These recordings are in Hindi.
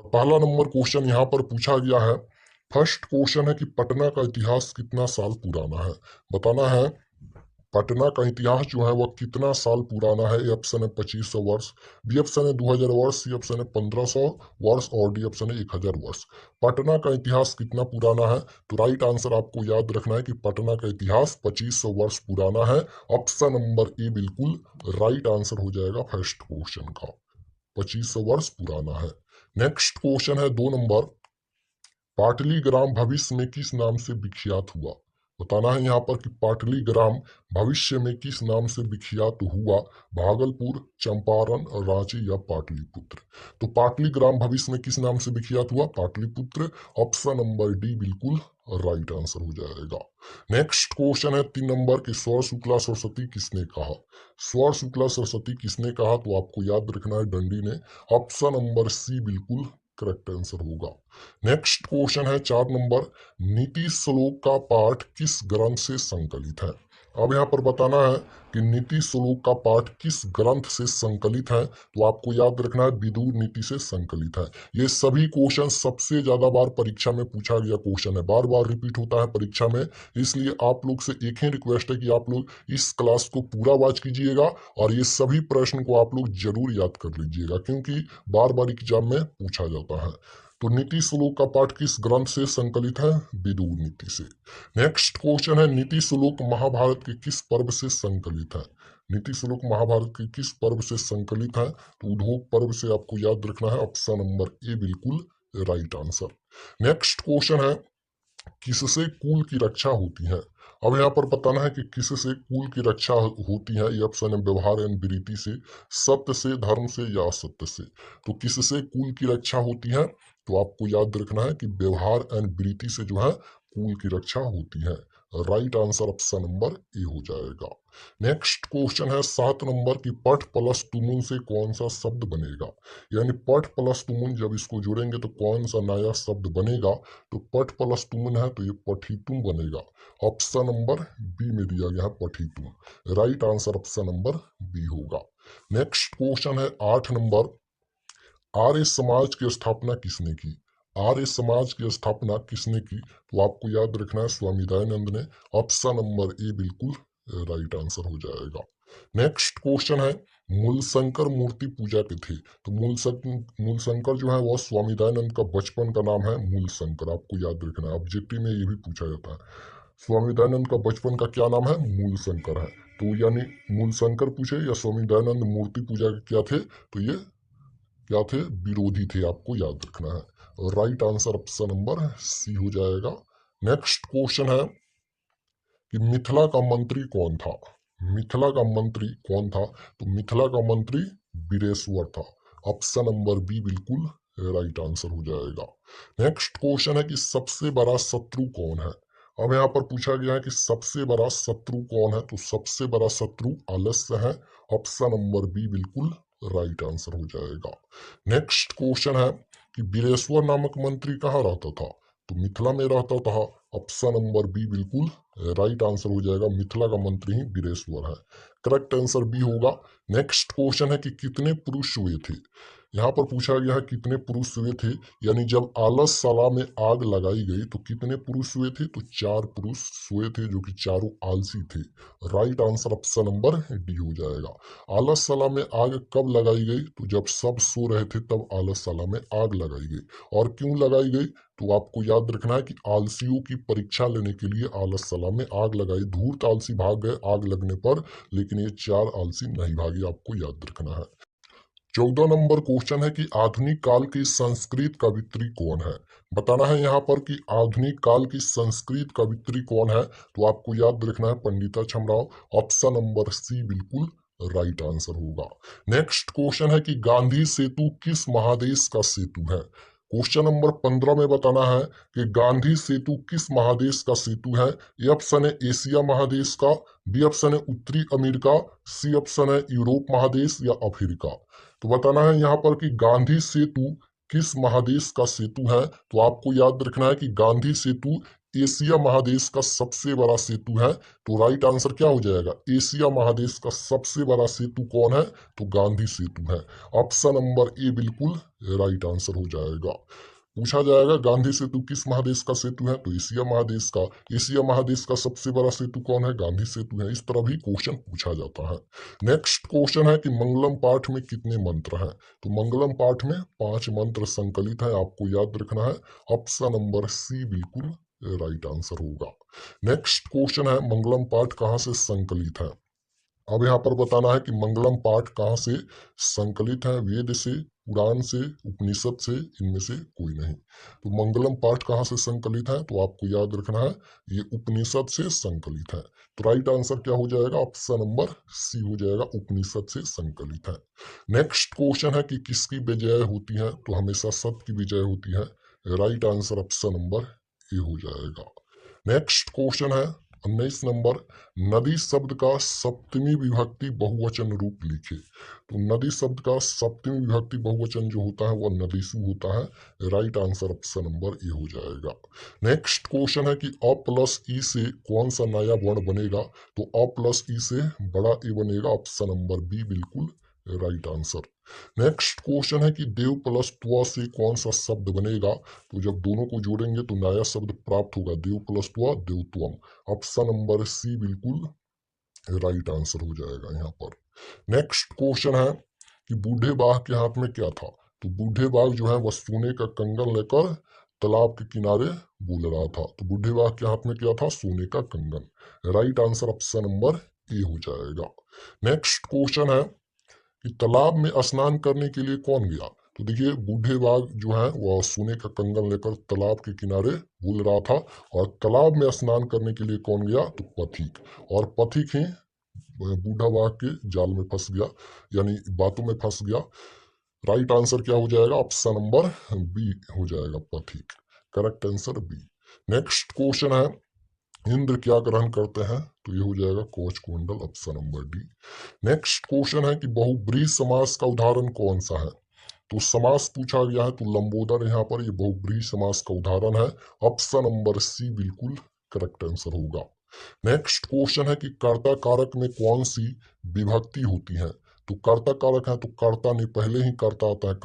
पहला नंबर क्वेश्चन यहाँ पर पूछा गया है। फर्स्ट क्वेश्चन है कि पटना का इतिहास कितना साल पुराना है। बताना है पटना का इतिहास जो है वह कितना साल पुराना है। ए ऑप्शन है 2500 वर्ष, बी ऑप्शन है 2000 वर्ष, सी ऑप्शन है 1500 वर्ष और डी ऑप्शन है 1000 वर्ष। पटना का इतिहास कितना पुराना है, तो राइट आंसर आपको याद रखना है कि पटना का इतिहास 2500 वर्ष पुराना है। ऑप्शन नंबर ए बिल्कुल राइट आंसर हो जाएगा फर्स्ट क्वेश्चन का, 2500 वर्ष पुराना है। नेक्स्ट क्वेश्चन है 2 नंबर, पाटलीग्राम भविष्य में किस नाम से विख्यात हुआ। बताना है यहाँ पर कि पाटलीग्राम भविष्य में किस नाम से विख्यात हुआ। भागलपुर, चंपारण, रांची या पाटलिपुत्र। तो पाटलीग्राम भविष्य में किस नाम से विख्यात हुआ, पाटलिपुत्र। ऑप्शन नंबर डी बिल्कुल राइट आंसर हो जाएगा। नेक्स्ट क्वेश्चन है 3 नंबर कि स्वर शुक्ला सरस्वती किसने कहा। स्वर शुक्ला सरस्वती किसने कहा, तो आपको याद रखना है डंडी ने। ऑप्शन नंबर सी बिल्कुल करेक्ट आंसर होगा। नेक्स्ट क्वेश्चन है 4 नंबर, नीति श्लोक का पाठ किस ग्रंथ से संकलित है। अब यहाँ पर बताना है कि नीति श्लोक का पाठ किस ग्रंथ से संकलित है, तो आपको याद रखना है विदुर नीति से संकलित है। ये सभी क्वेश्चन सबसे ज्यादा बार परीक्षा में पूछा गया क्वेश्चन है, बार बार रिपीट होता है परीक्षा में, इसलिए आप लोग से एक ही रिक्वेस्ट है कि आप लोग इस क्लास को पूरा वॉच कीजिएगा और ये सभी प्रश्न को आप लोग जरूर याद कर लीजिएगा, क्योंकि बार बार एग्जाम में पूछा जाता है। तो नीति श्लोक का पाठ किस ग्रंथ से संकलित है, विदुर नीति से। नेक्स्ट क्वेश्चन है नीति श्लोक महाभारत के किस पर्व से संकलित है। नीति श्लोक महाभारत के किस पर्व से संकलित है, तो उद्योग पर्व से आपको याद रखना है। ऑप्शन नंबर ए बिल्कुल राइट आंसर। नेक्स्ट क्वेश्चन है किससे कुल की रक्षा होती है। अब यहाँ पर बताना है कि किससे कुल की रक्षा होती है। ये ऑप्शन है व्यवहार एंड विरीति से, सत्य से, धर्म से या असत्य से। तो किससे कुल की रक्षा होती है, तो आपको याद रखना है कि व्यवहार एंड विरीति से जो है कुल की रक्षा होती है। राइट आंसर ऑप्शन नंबर ए हो जाएगा। नेक्स्ट क्वेश्चन है 7 नंबर की पठ प्लस तुमुन से कौन सा शब्द बनेगा। यानी पठ प्लस तुमुन जब इसको जोड़ेंगे तो कौन सा नया शब्द बनेगा, तो पठ प्लस तुमुन है तो ये पठितुम बनेगा। ऑप्शन नंबर बी में दिया गया है पठितुम। Right answer option number B होगा। नेक्स्ट क्वेश्चन है 8 नंबर, आर्य समाज की स्थापना किसने की। आर्य समाज की स्थापना किसने की, तो आपको याद रखना है स्वामी दयानंद ने। ऑप्शन नंबर ए बिल्कुल राइट आंसर हो जाएगा। नेक्स्ट क्वेश्चन है मूलशंकर मूर्ति पूजा के थे। तो मूलशंकर जो है वह स्वामी दयानंद का बचपन का नाम है मूलशंकर, आपको याद रखना है। ऑब्जेक्टिव में ये भी पूछा जाता है, स्वामी दयानंद का बचपन का क्या नाम है, मूलशंकर है। तो यानी मूलशंकर पूछे या स्वामी दयानंद मूर्ति पूजा के क्या थे, तो ये क्या थे, विरोधी थे, आपको याद रखना है। और right answer option number C हो जाएगा। नेक्स्ट क्वेश्चन है कि मिथिला का मंत्री कौन था। मिथिला का मंत्री कौन था, तो मिथिला का मंत्री वीरेश्वर था। ऑप्शन नंबर बी बिल्कुल राइट आंसर हो जाएगा। नेक्स्ट क्वेश्चन है कि सबसे बड़ा शत्रु कौन है। अब यहाँ पर पूछा गया है कि सबसे बड़ा शत्रु कौन है, तो सबसे बड़ा शत्रु आलस्य है। ऑप्शन नंबर बी बिल्कुल राइट आंसर हो जाएगा। नेक्स्ट क्वेश्चन है कि वीरेश्वर नामक मंत्री कहाँ रहता था, तो मिथिला में रहता था। ऑप्शन नंबर बी बिल्कुल राइट आंसर हो जाएगा, मिथिला का मंत्री ही वीरेश्वर है। करेक्ट आंसर बी होगा। नेक्स्ट क्वेश्चन है कि कितने पुरुष हुए थे। यहाँ पर पूछा गया है कितने पुरुष हुए थे, यानी जब आलससाला में आग लगाई गई तो कितने पुरुष हुए थे, तो 4 पुरुष हुए थे जो कि चारों आलसी थे। Right answer option number D हो जाएगा। आलससाला में आग कब लगाई गई, तो जब सब सो रहे थे तब आलससाला में आग लगाई गई। और क्यों लगाई गई, तो आपको याद रखना है कि आलसियों की परीक्षा लेने के लिए आलससाला में आग लगाई। धूर्त आलसी भाग गए आग लगने पर, लेकिन ये 4 आलसी नहीं भागे, आपको याद रखना है। 14 नंबर क्वेश्चन है कि आधुनिक काल की संस्कृत कवित्री कौन है। बताना है यहाँ पर कि आधुनिक काल की संस्कृत कवित्री कौन है, तो आपको याद रखना है पंडिता छमराव। ऑप्शन नंबर सी बिल्कुल राइट आंसर होगा। नेक्स्ट क्वेश्चन है कि गांधी सेतु किस महादेश का सेतु है। क्वेश्चन नंबर 15 में बताना है कि गांधी सेतु किस महादेश का सेतु है। ए ऑप्शन है एशिया महादेश का, बी ऑप्शन है उत्तरी अमेरिका, सी ऑप्शन है यूरोप महादेश या अफ्रीका। तो बताना है यहाँ पर कि गांधी सेतु किस महादेश का सेतु है, तो आपको याद रखना है कि गांधी सेतु एशिया महादेश का सबसे बड़ा सेतु है? तो राइट आंसर क्या हो जाएगा? एशिया महादेश का सबसे बड़ा सेतु कौन है? तो गांधी सेतु है। ऑप्शन नंबर ए बिल्कुल राइट आंसर हो जाएगा। पूछा जाएगा गांधी सेतु किस महादेश का सेतु है? तो एशिया महादेश का। एशिया महादेश का सबसे बड़ा सेतु कौन है? गांधी सेतु है। इस तरह भी क्वेश्चन पूछा जाता है। नेक्स्ट क्वेश्चन है कि मंगलम पाठ में कितने मंत्र हैं? तो मंगलम पाठ में 5 मंत्र संकलित है, आपको याद रखना है। ऑप्शन नंबर सी बिल्कुल राइट आंसर होगा। नेक्स्ट क्वेश्चन है मंगलम पाठ कहाँ से संकलित है? अब यहाँ पर बताना है कि मंगलम पाठ कहाँ से संकलित है? वेद से, पुराण से, उपनिषद से, इनमें से कोई नहीं। तो मंगलम पाठ कहाँ से संकलित है? तो आपको याद रखना है ये उपनिषद से संकलित है। तो राइट आंसर क्या हो जाएगा? ऑप्शन नंबर सी हो जाएगा, उपनिषद से संकलित है। नेक्स्ट क्वेश्चन है कि किसकी विजय होती है? तो हमेशा सत्य की विजय होती है। राइट आंसर ऑप्शन नंबर ए हो जाएगा। नेक्स्ट क्वेश्चन है 19 नंबर, नदी शब्द का सप्तमी विभक्ति बहुवचन रूप लिखे। तो नदी शब्द का सप्तमी विभक्ति बहुवचन जो होता है वह नदीसु होता है। राइट आंसर ऑप्शन नंबर ए हो जाएगा। नेक्स्ट क्वेश्चन है कि अ प्लस ई से कौन सा नया वर्ण बनेगा? तो अ प्लस ई से बड़ा ए बनेगा। ऑप्शन नंबर बी बिल्कुल राइट आंसर। नेक्स्ट क्वेश्चन है कि देव प्लस त्वा से कौन सा शब्द बनेगा? तो जब दोनों को जोड़ेंगे तो नया शब्द प्राप्त होगा, देव प्लस त्वा देवत्वम। ऑप्शन नंबर सी बिल्कुल राइट आंसर हो जाएगा यहाँ पर। नेक्स्ट क्वेश्चन है कि बूढ़े बाघ के हाथ में क्या था? तो बूढ़े बाघ जो है वह सोने का कंगन लेकर तालाब के किनारे बोल रहा था। तो बूढ़े बाघ के हाथ में क्या था? सोने का कंगन। राइट आंसर ऑप्शन नंबर ए हो जाएगा। नेक्स्ट क्वेश्चन है कि तालाब में स्नान करने के लिए कौन गया? तो देखिए बूढ़े बाघ जो है वह सोने का कंगन लेकर तालाब के किनारे भूल रहा था, और तालाब में स्नान करने के लिए कौन गया? तो पथिक। और पथिक ही बूढ़ा बाघ के जाल में फंस गया, यानी बातों में फंस गया। राइट आंसर क्या हो जाएगा? ऑप्शन नंबर बी हो जाएगा, पथिक। Correct answer B. Next question है इंद्र क्या ग्रहण करते हैं? तो ये हो जाएगा कोच कुंडल। Option number D. Next question है कि बहुब्रीहि समास का उदाहरण कौन सा है? तो समास पूछा गया है, तो लंबोदर यहाँ पर ये बहुब्रीहि समास का उदाहरण है। ऑप्शन नंबर सी बिल्कुल करेक्ट आंसर होगा। नेक्स्ट क्वेश्चन है कि कर्ता कारक में कौन सी विभक्ति होती है? तो कर्ता कारक है तो कर्ता ने पहले ही कर्ता आता है।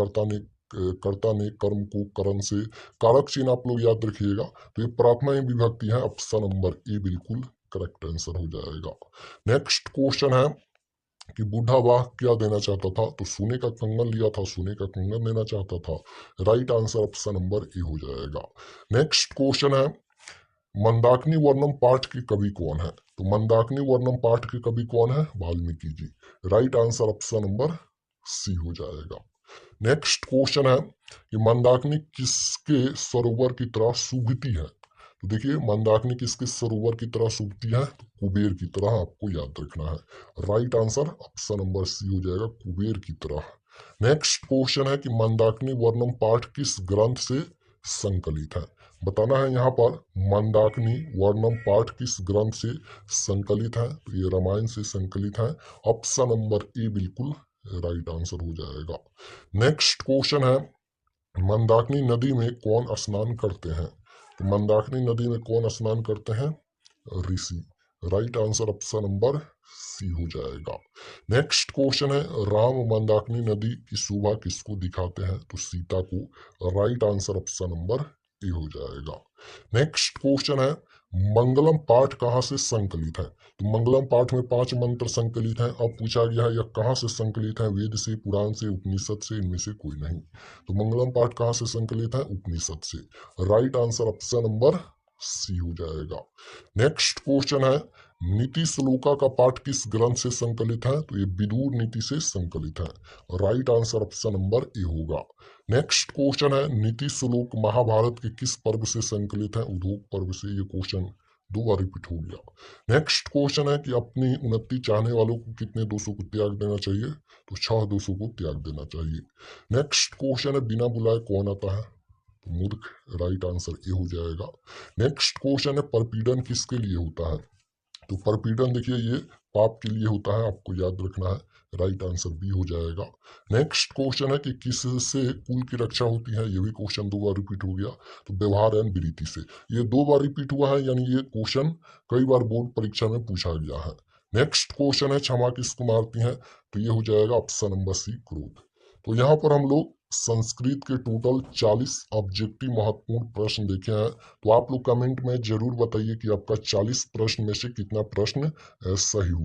कर्ता ने कर्म को करण से, कारक चिन्ह आप लोग याद रखिएगा। तो ये प्रार्थना ही विभक्ति है। ऑप्शन नंबर ए बिल्कुल करेक्ट आंसर हो जाएगा। नेक्स्ट क्वेश्चन है कि बूढ़ा बाघ क्या देना चाहता था? तो सोने का कंगन लिया था, सोने का कंगन देना चाहता था। राइट आंसर ऑप्शन नंबर ए हो जाएगा। नेक्स्ट क्वेश्चन है मंदाकिनी वर्णम पाठ के कवि कौन है? तो मंदाकिनी वर्णम पाठ के कवि कौन है? Valmiki ji. Right answer option number C हो जाएगा। नेक्स्ट क्वेश्चन है कि मंदाकिनी किसके सरोवर की तरह सूखती है? तो देखिए मंदाकिनी किसके सरोवर की तरह सूखती है? तो कुबेर की तरह, आपको याद रखना है। Right answer option number C हो जाएगा, कुबेर की तरह। नेक्स्ट क्वेश्चन है कि मंदाकिनी वर्णम पाठ किस ग्रंथ से संकलित है? बताना है यहाँ पर मंदाकिनी वर्णम पाठ किस ग्रंथ से संकलित है? तो ये रामायण से संकलित है। ऑप्शन नंबर ए बिल्कुल राइट आंसर हो जाएगा। नेक्स्ट क्वेश्चन है मंदाकिनी नदी में कौन स्नान करते हैं? तो मंदाकिनी नदी में कौन स्नान करते हैं? ऋषि। Right answer option number C हो जाएगा। नेक्स्ट क्वेश्चन है राम मंदाकिनी नदी की शोभा किसको दिखाते हैं? तो सीता को। राइट आंसर ऑप्शन नंबर ए हो जाएगा। नेक्स्ट क्वेश्चन है मंगलम पाठ कहाँ से संकलित है? तो मंगलम पाठ में 5 मंत्र संकलित हैं। अब पूछा गया है यह कहाँ से संकलित है? वेद से, पुराण से, उपनिषद से, इनमें से कोई नहीं। तो मंगलम पाठ कहाँ से संकलित है? उपनिषद से। Right answer option number C हो जाएगा। नेक्स्ट क्वेश्चन है नीति श्लोका का पाठ किस ग्रंथ से संकलित है? तो ये विदुर नीति से संकलित है। Right answer option number A होगा। नेक्स्ट क्वेश्चन है नीति श्लोक महाभारत के किस पर्व से संकलित है? उद्योग पर्व से। ये क्वेश्चन 2 बार रिपीट हो गया। नेक्स्ट क्वेश्चन है कि अपनी उन्नति चाहने वालों को कितने दोषों को त्याग देना चाहिए? तो 6 दोषों को त्याग देना चाहिए। नेक्स्ट क्वेश्चन है बिना बुलाए कौन आता है? तो मूर्ख। राइट आंसर ए हो जाएगा। नेक्स्ट क्वेश्चन है परपीड़न किसके लिए होता है? तो परपीड़न देखिए ये पाप के लिए होता है, आपको याद रखना है। राइट आंसर बी हो जाएगा। नेक्स्ट क्वेश्चन है कि किससे कुल की रक्षा होती है। ये भी क्वेश्चन 2 बार रिपीट हो गया। तो व्यवहार एंड विरीति से, ये 2 बार रिपीट हुआ है, यानी ये क्वेश्चन कई बार बोर्ड परीक्षा में पूछा गया है। नेक्स्ट क्वेश्चन है क्षमा किसको मारती है। तो ये हो जाएगा ऑप्शन नंबर सी, क्रोध। तो यहाँ पर हम लोग संस्कृत के टोटल 40 ऑब्जेक्टिव महत्वपूर्ण प्रश्न देखे हैं। तो आप लोग कमेंट में जरूर बताइए कि आपका 40 प्रश्न में से कितना प्रश्न सही हुआ।